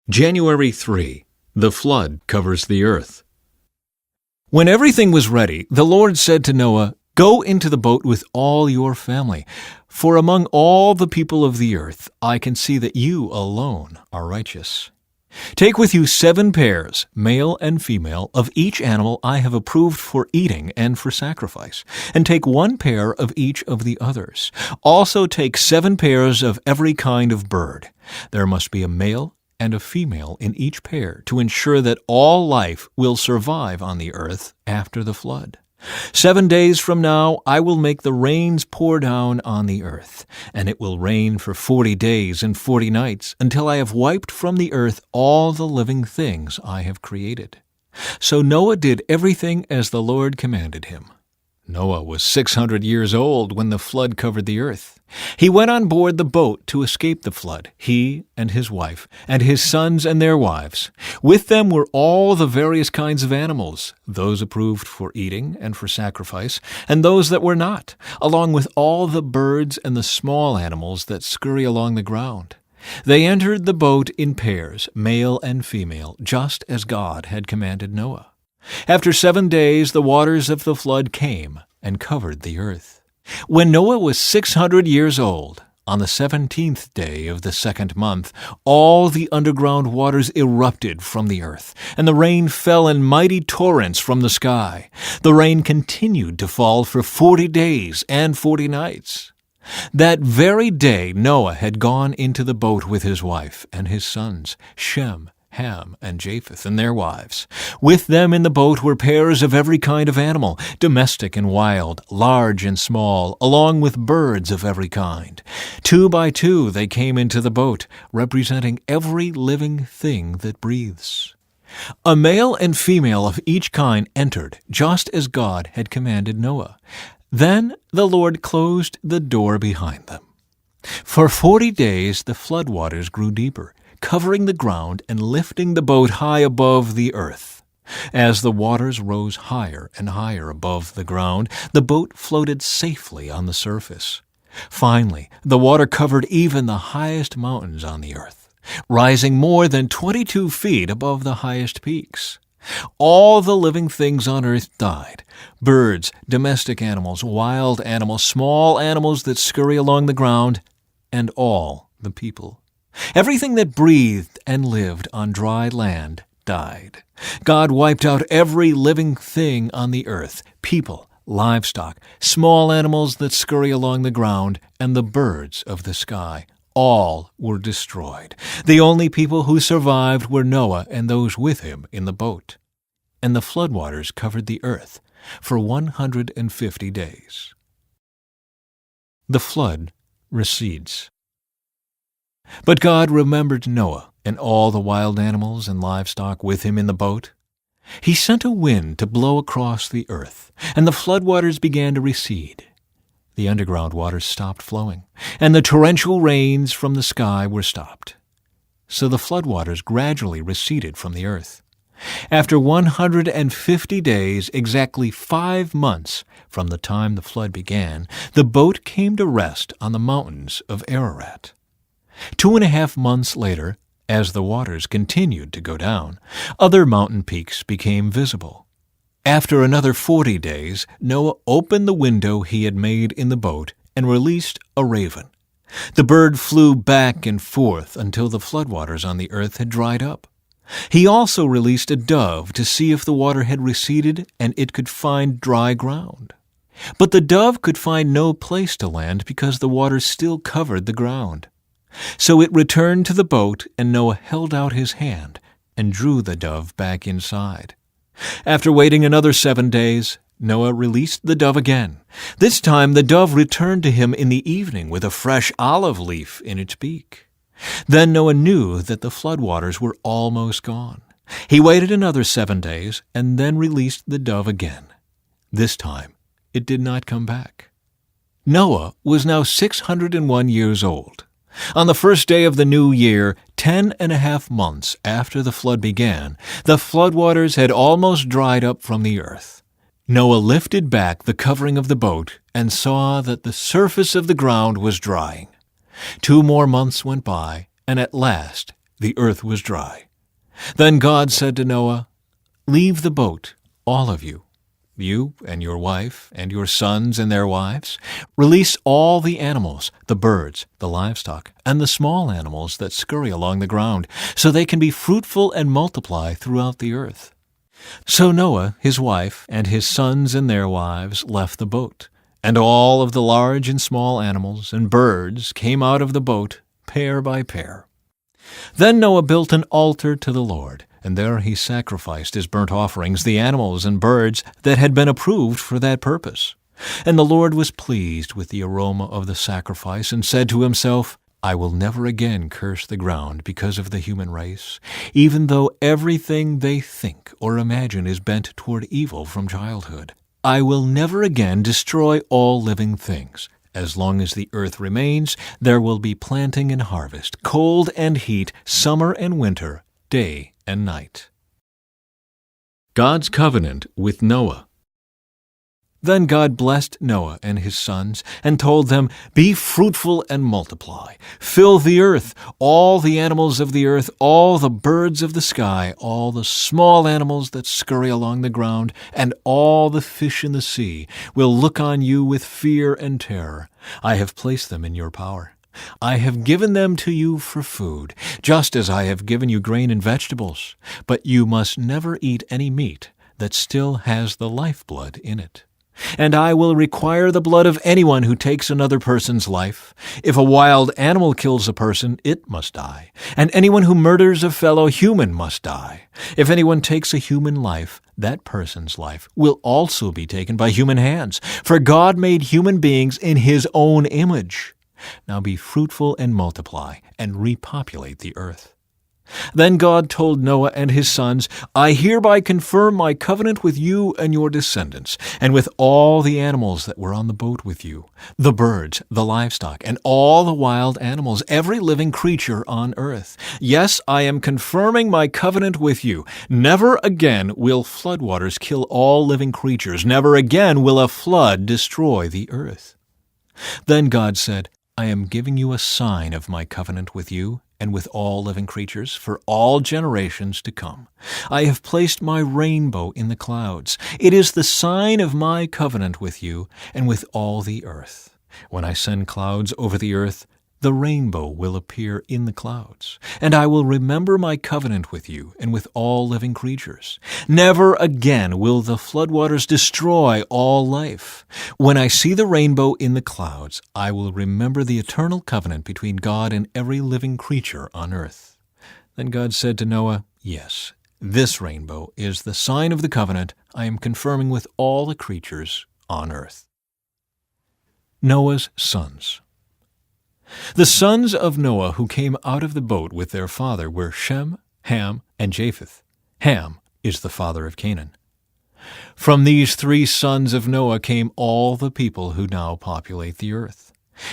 January 3. The flood covers the earth. When everything was ready, the Lord said to Noah, "Go into the boat with all your family, for among all the people of the earth I can see that you alone are righteous. Take with you 7 pairs, male and female, of each animal I have approved for eating and for sacrifice, and take 1 pair of each of the others. Also take 7 pairs of every kind of bird. There must be a male and a female in each pair to ensure that all life will survive on the earth after the flood. 7 days from now I will make the rains pour down on the earth, and it will rain for 40 days and 40 nights until I have wiped from the earth all the living things I have created." So Noah did everything as the Lord commanded him. Noah was 600 years old when the flood covered the earth. He went on board the boat to escape the flood, he and his wife, and his sons and their wives. With them were all the various kinds of animals, those approved for eating and for sacrifice, and those that were not, along with all the birds and the small animals that scurry along the ground. They entered the boat in pairs, male and female, just as God had commanded Noah. After 7 days the waters of the flood came and covered the earth. When Noah was 600 years old, on the 17th day of the 2nd month, all the underground waters erupted from the earth, and the rain fell in mighty torrents from the sky. The rain continued to fall for 40 days and 40 nights. That very day Noah had gone into the boat with his wife and his sons, Shem, Ham, and Japheth, and their wives. With them in the boat were pairs of every kind of animal, domestic and wild, large and small, along with birds of every kind. 2 by 2 they came into the boat, representing every living thing that breathes. A male and female of each kind entered, just as God had commanded Noah. Then the Lord closed the door behind them. For 40 days the floodwaters grew deeper, covering the ground and lifting the boat high above the earth. As the waters rose higher and higher above the ground, the boat floated safely on the surface. Finally, the water covered even the highest mountains on the earth, rising more than 22 feet above the highest peaks. All the living things on earth died: birds, domestic animals, wild animals, small animals that scurry along the ground, and all the people. Everything that breathed and lived on dry land died. God wiped out every living thing on the earth: people, livestock, small animals that scurry along the ground, and the birds of the sky. All were destroyed. The only people who survived were Noah and those with him in the boat. And the floodwaters covered the earth for 150 days. The flood recedes. But God remembered Noah and all the wild animals and livestock with him in the boat. He sent a wind to blow across the earth, and the floodwaters began to recede. The underground waters stopped flowing, and the torrential rains from the sky were stopped. So the floodwaters gradually receded from the earth. After 150 days, exactly 5 months from the time the flood began, the boat came to rest on the mountains of Ararat. 2.5 months later, as the waters continued to go down, other mountain peaks became visible. After another 40 days, Noah opened the window he had made in the boat and released a raven. The bird flew back and forth until the floodwaters on the earth had dried up. He also released a dove to see if the water had receded and it could find dry ground. But the dove could find no place to land because the water still covered the ground. So it returned to the boat, and Noah held out his hand and drew the dove back inside. After waiting another 7 days, Noah released the dove again. This time the dove returned to him in the evening with a fresh olive leaf in its beak. Then Noah knew that the floodwaters were almost gone. He waited another 7 days and then released the dove again. This time it did not come back. Noah was now 601 years old. On the first day of the new year, 10.5 months after the flood began, the floodwaters had almost dried up from the earth. Noah lifted back the covering of the boat and saw that the surface of the ground was drying. 2 more months went by, and at last the earth was dry. Then God said to Noah, "Leave the boat, all of you, you and your wife and your sons and their wives. Release all the animals, the birds, the livestock, and the small animals that scurry along the ground, so they can be fruitful and multiply throughout the earth." So Noah, his wife, and his sons and their wives left the boat, and all of the large and small animals and birds came out of the boat, pair by pair. Then Noah built an altar to the Lord, and there he sacrificed as burnt offerings the animals and birds that had been approved for that purpose. And the Lord was pleased with the aroma of the sacrifice, and said to himself, "I will never again curse the ground because of the human race, even though everything they think or imagine is bent toward evil from childhood. I will never again destroy all living things. As long as the earth remains, there will be planting and harvest, cold and heat, summer and winter, day and night." God's covenant with Noah. Then God blessed Noah and his sons, and told them, "Be fruitful and multiply. Fill the earth, all the animals of the earth, all the birds of the sky, all the small animals that scurry along the ground, and all the fish in the sea will look on you with fear and terror. I have placed them in your power. I have given them to you for food, just as I have given you grain and vegetables. But you must never eat any meat that still has the lifeblood in it. And I will require the blood of anyone who takes another person's life. If a wild animal kills a person, it must die. And anyone who murders a fellow human must die. If anyone takes a human life, that person's life will also be taken by human hands. For God made human beings in His own image. Now be fruitful and multiply, and repopulate the earth." Then God told Noah and his sons, "I hereby confirm my covenant with you and your descendants, and with all the animals that were on the boat with you, the birds, the livestock, and all the wild animals, every living creature on earth. Yes, I am confirming my covenant with you. Never again will floodwaters kill all living creatures. Never again will a flood destroy the earth." Then God said, "I am giving you a sign of my covenant with you and with all living creatures for all generations to come. I have placed my rainbow in the clouds. It is the sign of my covenant with you and with all the earth. When I send clouds over the earth, the rainbow will appear in the clouds, and I will remember my covenant with you and with all living creatures. Never again will the floodwaters destroy all life. When I see the rainbow in the clouds, I will remember the eternal covenant between God and every living creature on earth." Then God said to Noah, "Yes, this rainbow is the sign of the covenant I am confirming with all the creatures on earth." Noah's sons. The sons of Noah who came out of the boat with their father were Shem, Ham, and Japheth. Ham is the father of Canaan. From these three sons of Noah came all the people who now populate the earth.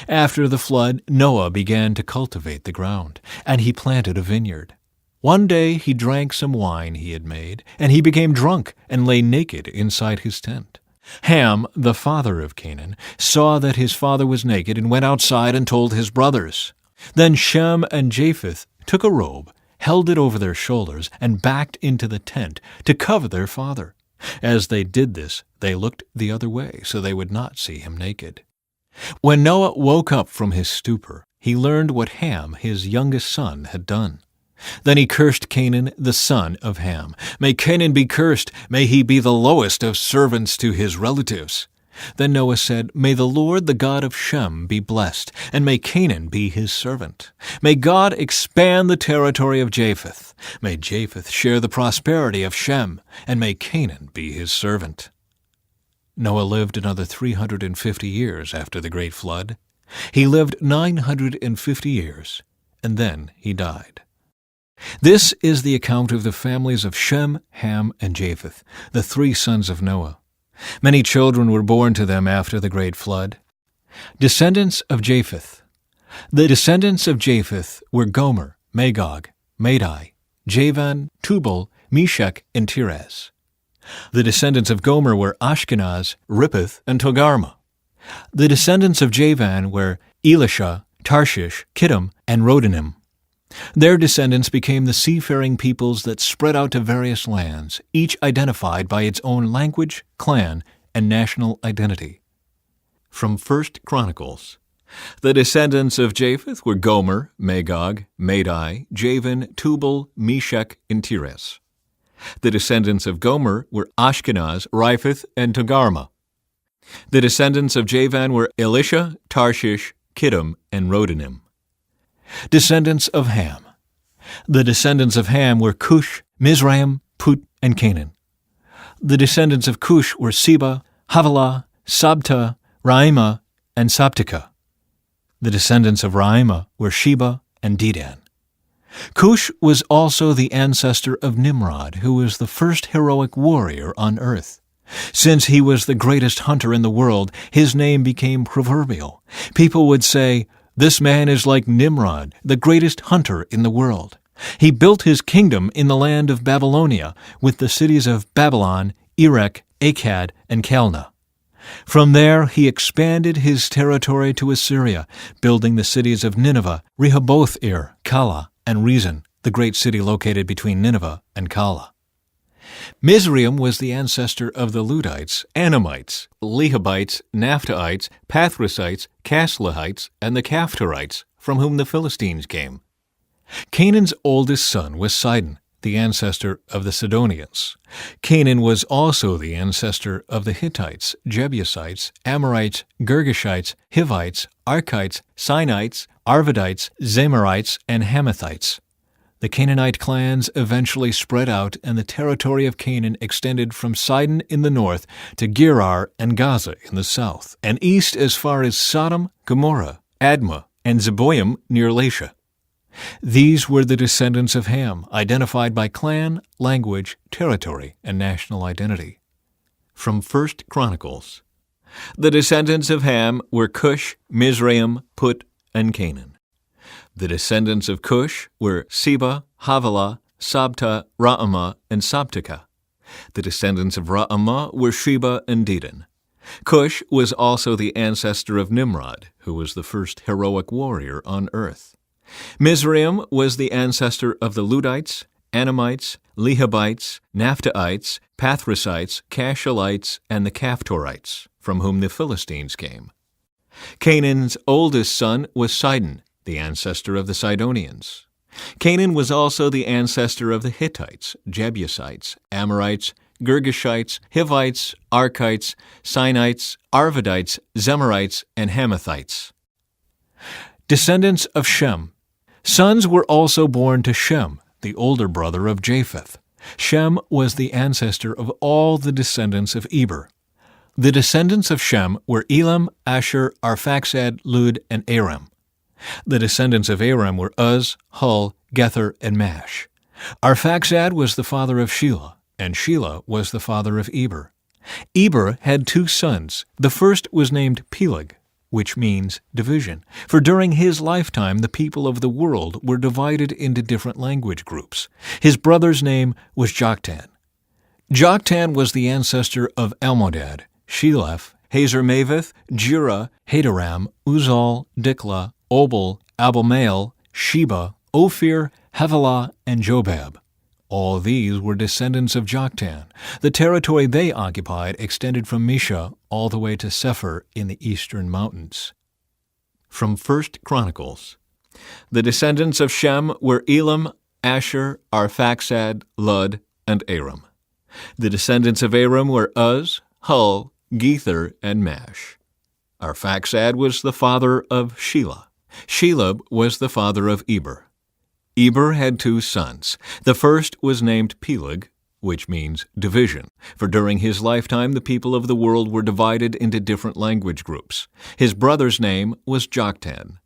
After the flood, Noah began to cultivate the ground, and he planted a vineyard. One day he drank some wine he had made, and he became drunk and lay naked inside his tent. Ham, the father of Canaan, saw that his father was naked and went outside and told his brothers. Then Shem and Japheth took a robe, held it over their shoulders, and backed into the tent to cover their father. As they did this, they looked the other way so they would not see him naked. When Noah woke up from his stupor, he learned what Ham, his youngest son, had done. Then he cursed Canaan, the son of Ham. "May Canaan be cursed. May he be the lowest of servants to his relatives." Then Noah said, "May the Lord, the God of Shem, be blessed, and may Canaan be his servant. May God expand the territory of Japheth. May Japheth share the prosperity of Shem, and may Canaan be his servant." Noah lived another 350 years after the great flood. He lived 950 years, and then he died. This is the account of the families of Shem, Ham, and Japheth, the three sons of Noah. Many children were born to them after the great flood. Descendants of Japheth. The descendants of Japheth were Gomer, Magog, Madai, Javan, Tubal, Meshech, and Tiras. The descendants of Gomer were Ashkenaz, Rippeth, and Togarmah. The descendants of Javan were Elisha, Tarshish, Kittim, and Rodanim. Their descendants became the seafaring peoples that spread out to various lands, each identified by its own language, clan, and national identity. From 1 Chronicles. The descendants of Japheth were Gomer, Magog, Madai, Javan, Tubal, Meshech, and Tiras. The descendants of Gomer were Ashkenaz, Riphath, and Togarmah. The descendants of Javan were Elisha, Tarshish, Kittim, and Rodanim. Descendants of Ham. The descendants of Ham were Cush, Mizraim, Put, and Canaan. The descendants of Cush were Seba, Havilah, Sabta, Raimah, and Sabteka. The descendants of Raimah were Sheba and Dedan. Cush was also the ancestor of Nimrod, who was the first heroic warrior on earth. Since he was the greatest hunter in the world, his name became proverbial. People would say, "This man is like Nimrod, the greatest hunter in the world. He built his kingdom in the land of Babylonia, with the cities of Babylon, Erech, Akkad, and Calneh. From there he expanded his territory to Assyria, building the cities of Nineveh, Rehoboth-ir, Calah, and Rezin, the great city located between Nineveh and Calah. Mizraim was the ancestor of the Ludites, Anamites, Lehabites, Naphtuhites, Pathrusites, Casluhites, and the Caphtorites, from whom the Philistines came. Canaan's oldest son was Sidon, the ancestor of the Sidonians. Canaan was also the ancestor of the Hittites, Jebusites, Amorites, Girgashites, Hivites, Archites, Sinites, Arvadites, Zemarites, and Hamathites. The Canaanite clans eventually spread out, and the territory of Canaan extended from Sidon in the north to Gerar and Gaza in the south, and east as far as Sodom, Gomorrah, Admah, and Zeboim near Lasha. These were the descendants of Ham, identified by clan, language, territory, and national identity. From 1 Chronicles. The descendants of Ham were Cush, Mizraim, Put, and Canaan. The descendants of Cush were Seba, Havilah, Sabta, Raamah, and Sabteka. The descendants of Raamah were Sheba and Dedan. Cush was also the ancestor of Nimrod, who was the first heroic warrior on earth. Mizraim was the ancestor of the Ludites, Anamites, Lehabites, Naphtuhites, Pathrusites, Cashalites, and the Caphtorites, from whom the Philistines came. Canaan's oldest son was Sidon, the ancestor of the Sidonians. Canaan was also the ancestor of the Hittites, Jebusites, Amorites, Girgashites, Hivites, Archites, Sinites, Arvadites, Zemarites, and Hamathites. Descendants of Shem. Sons were also born to Shem, the older brother of Japheth. Shem was the ancestor of all the descendants of Eber. The descendants of Shem were Elam, Asher, Arphaxad, Lud, and Aram. The descendants of Aram were Uz, Hul, Gether, and Mash. Arphaxad was the father of Shelah, and Shelah was the father of Eber. Eber had two sons. The first was named Peleg, which means division, for during his lifetime the people of the world were divided into different language groups. His brother's name was Joktan. Joktan was the ancestor of Almodad, Sheleph, Hazarmaveth, Jura, Hadoram, Uzal, Diklah, Obal, Abimael, Sheba, Ophir, Havilah, and Jobab. All these were descendants of Joktan. The territory they occupied extended from Mesha all the way to Sephir in the eastern mountains. From 1 Chronicles. The descendants of Shem were Elam, Asher, Arphaxad, Lud, and Aram. The descendants of Aram were Uz, Hul, Gether, and Mash. Arphaxad was the father of Shelah. Shelah was the father of Eber. Eber had two sons. The first was named Peleg, which means division, for during his lifetime the people of the world were divided into different language groups. His brother's name was Joktan.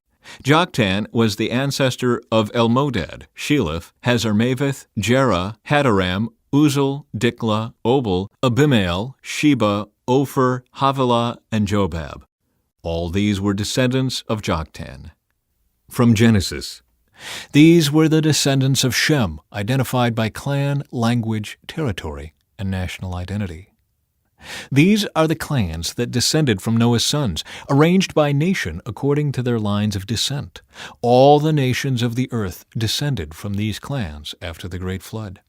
Joktan was the ancestor of Elmodad, Sheleph, Hazarmaveth, Jerah, Hadoram, Uzal, Diklah, Obal, Abimael, Sheba, Ophir, Havilah, and Jobab. All these were descendants of Joktan. From Genesis. These were the descendants of Shem, identified by clan, language, territory, and national identity. These are the clans that descended from Noah's sons, arranged by nation according to their lines of descent. All the nations of the earth descended from these clans after the great flood.